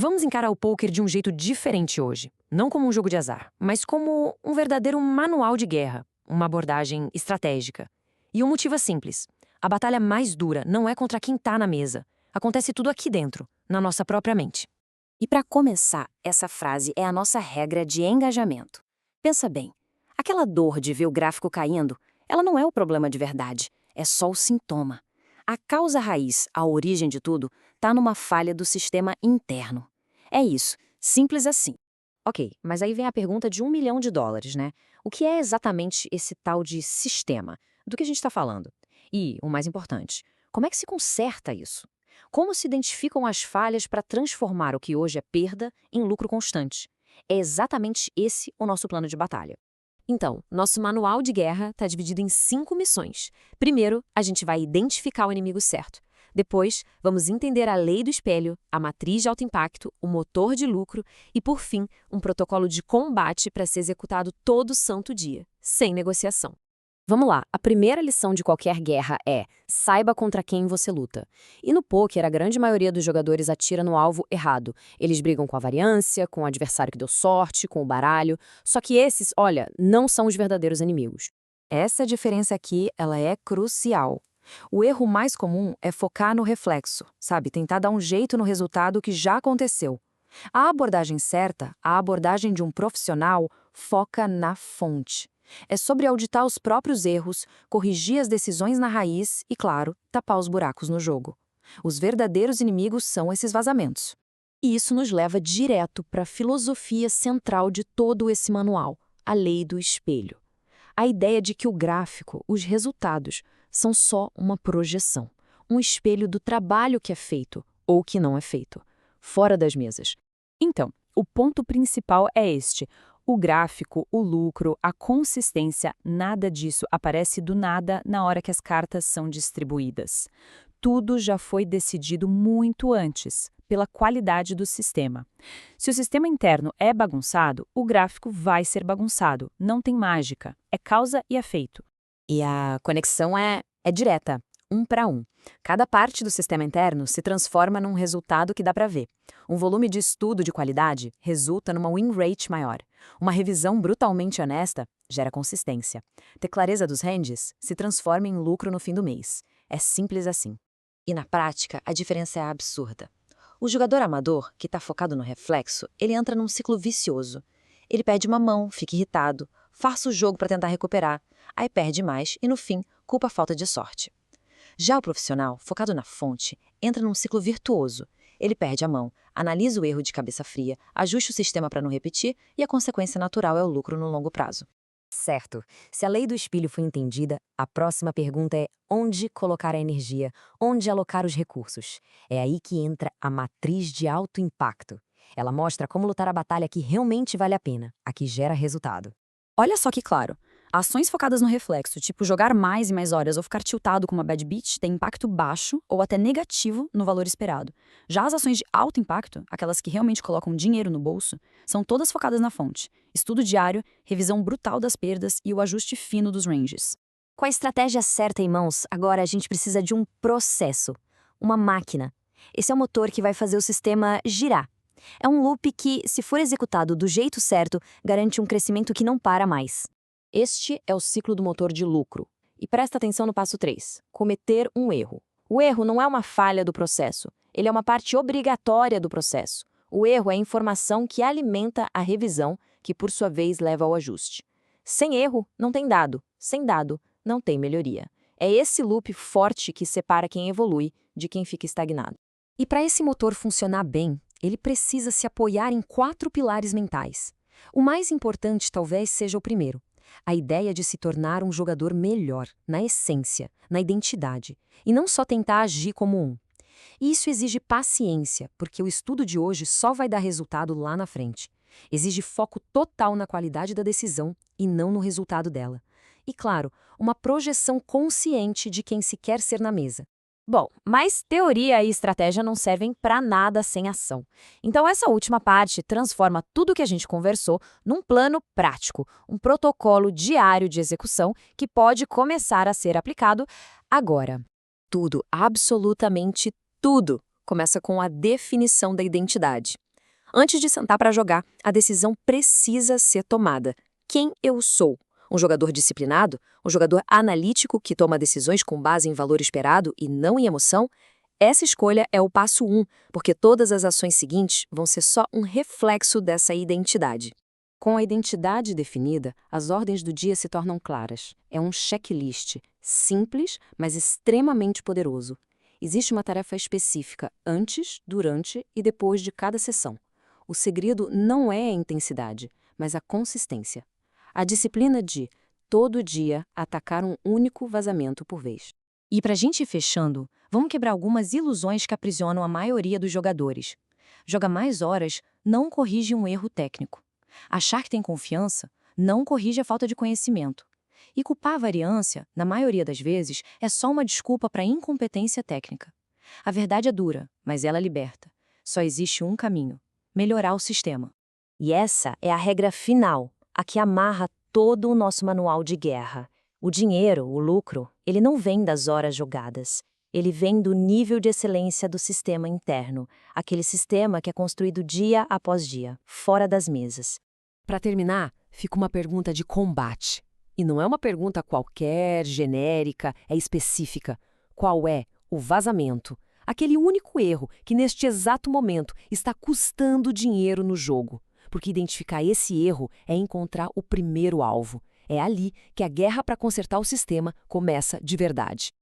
Vamos encarar o poker de um jeito diferente hoje. Não como um jogo de azar, mas como um verdadeiro manual de guerra, uma abordagem estratégica. E o motivo é simples. A batalha mais dura não é contra quem tá na mesa. Acontece tudo aqui dentro, na nossa própria mente. E para começar, essa frase é a nossa regra de engajamento. Pensa bem, aquela dor de ver o gráfico caindo, ela não é o problema de verdade, é só o sintoma. A causa raiz, a origem de tudo, está numa falha do sistema interno. É isso, simples assim. Ok, mas aí vem a pergunta de $1 milhão, né? O que é exatamente esse tal de sistema? Do que a gente está falando? E, o mais importante, como é que se conserta isso? Como se identificam as falhas para transformar o que hoje é perda em lucro constante? É exatamente esse o nosso plano de batalha. Então, nosso manual de guerra está dividido em 5 missões. Primeiro, a gente vai identificar o inimigo certo. Depois, vamos entender a lei do espelho, a matriz de alto impacto, o motor de lucro e, por fim, um protocolo de combate para ser executado todo santo dia, sem negociação. Vamos lá, a primeira lição de qualquer guerra é: saiba contra quem você luta. E no pôquer, a grande maioria dos jogadores atira no alvo errado. Eles brigam com a variância, com o adversário que deu sorte, com o baralho. Só que esses, olha, não são os verdadeiros inimigos. Essa diferença aqui, ela é crucial. O erro mais comum é focar no reflexo, sabe? Tentar dar um jeito no resultado que já aconteceu. A abordagem certa, a abordagem de um profissional, foca na fonte. É sobre auditar os próprios erros, corrigir as decisões na raiz e, claro, tapar os buracos no jogo. Os verdadeiros inimigos são esses vazamentos. E isso nos leva direto para a filosofia central de todo esse manual, a lei do espelho. A ideia de que o gráfico, os resultados, são só uma projeção, um espelho do trabalho que é feito ou que não é feito, fora das mesas. Então, o ponto principal é este. O gráfico, o lucro, a consistência, nada disso aparece do nada na hora que as cartas são distribuídas. Tudo já foi decidido muito antes, pela qualidade do sistema. Se o sistema interno é bagunçado, o gráfico vai ser bagunçado. Não tem mágica, é causa e efeito. E a conexão é direta, 1 para 1. Cada parte do sistema interno se transforma num resultado que dá para ver. Um volume de estudo de qualidade resulta numa win rate maior. Uma revisão brutalmente honesta gera consistência. Ter clareza dos ranges se transforma em lucro no fim do mês. É simples assim. E na prática, a diferença é absurda. O jogador amador, que está focado no reflexo, ele entra num ciclo vicioso. Ele perde uma mão, fica irritado, farça o jogo para tentar recuperar, aí perde mais e, no fim, culpa a falta de sorte. Já o profissional, focado na fonte, entra num ciclo virtuoso. Ele perde a mão, analisa o erro de cabeça fria, ajusta o sistema para não repetir e a consequência natural é o lucro no longo prazo. Certo. Se a lei do espelho foi entendida, a próxima pergunta é: onde colocar a energia? Onde alocar os recursos? É aí que entra a matriz de alto impacto. Ela mostra como lutar a batalha que realmente vale a pena, a que gera resultado. Olha só que claro. Ações focadas no reflexo, tipo jogar mais e mais horas ou ficar tiltado com uma bad beat, têm impacto baixo ou até negativo no valor esperado. Já as ações de alto impacto, aquelas que realmente colocam dinheiro no bolso, são todas focadas na fonte. Estudo diário, revisão brutal das perdas e o ajuste fino dos ranges. Com a estratégia certa em mãos, agora a gente precisa de um processo, uma máquina. Esse é o motor que vai fazer o sistema girar. É um loop que, se for executado do jeito certo, garante um crescimento que não para mais. Este é o ciclo do motor de lucro. E presta atenção no passo 3, cometer um erro. O erro não é uma falha do processo, ele é uma parte obrigatória do processo. O erro é a informação que alimenta a revisão, que por sua vez leva ao ajuste. Sem erro, não tem dado. Sem dado, não tem melhoria. É esse loop forte que separa quem evolui de quem fica estagnado. E para esse motor funcionar bem, ele precisa se apoiar em 4 pilares mentais. O mais importante talvez seja o primeiro. A ideia de se tornar um jogador melhor, na essência, na identidade, e não só tentar agir como um. E isso exige paciência, porque o estudo de hoje só vai dar resultado lá na frente. Exige foco total na qualidade da decisão e não no resultado dela. E, claro, uma projeção consciente de quem se quer ser na mesa. Bom, mas teoria e estratégia não servem para nada sem ação. Então essa última parte transforma tudo o que a gente conversou num plano prático, um protocolo diário de execução que pode começar a ser aplicado agora. Tudo, absolutamente tudo, começa com a definição da identidade. Antes de sentar para jogar, a decisão precisa ser tomada. Quem eu sou? Um jogador disciplinado? Um jogador analítico que toma decisões com base em valor esperado e não em emoção? Essa escolha é o passo 1, porque todas as ações seguintes vão ser só um reflexo dessa identidade. Com a identidade definida, as ordens do dia se tornam claras. É um checklist, simples, mas extremamente poderoso. Existe uma tarefa específica antes, durante e depois de cada sessão. O segredo não é a intensidade, mas a consistência. A disciplina de, todo dia, atacar um único vazamento por vez. E para a gente ir fechando, vamos quebrar algumas ilusões que aprisionam a maioria dos jogadores. Jogar mais horas não corrige um erro técnico. Achar que tem confiança não corrige a falta de conhecimento. E culpar a variância, na maioria das vezes, é só uma desculpa para incompetência técnica. A verdade é dura, mas ela liberta. Só existe um caminho: melhorar o sistema. E essa é a regra final, a que amarra todo o nosso manual de guerra. O dinheiro, o lucro, ele não vem das horas jogadas. Ele vem do nível de excelência do sistema interno, aquele sistema que é construído dia após dia, fora das mesas. Para terminar, fica uma pergunta de combate. E não é uma pergunta qualquer, genérica, é específica. Qual é o vazamento? Aquele único erro que neste exato momento está custando dinheiro no jogo. Porque identificar esse erro é encontrar o primeiro alvo. É ali que a guerra para consertar o sistema começa de verdade.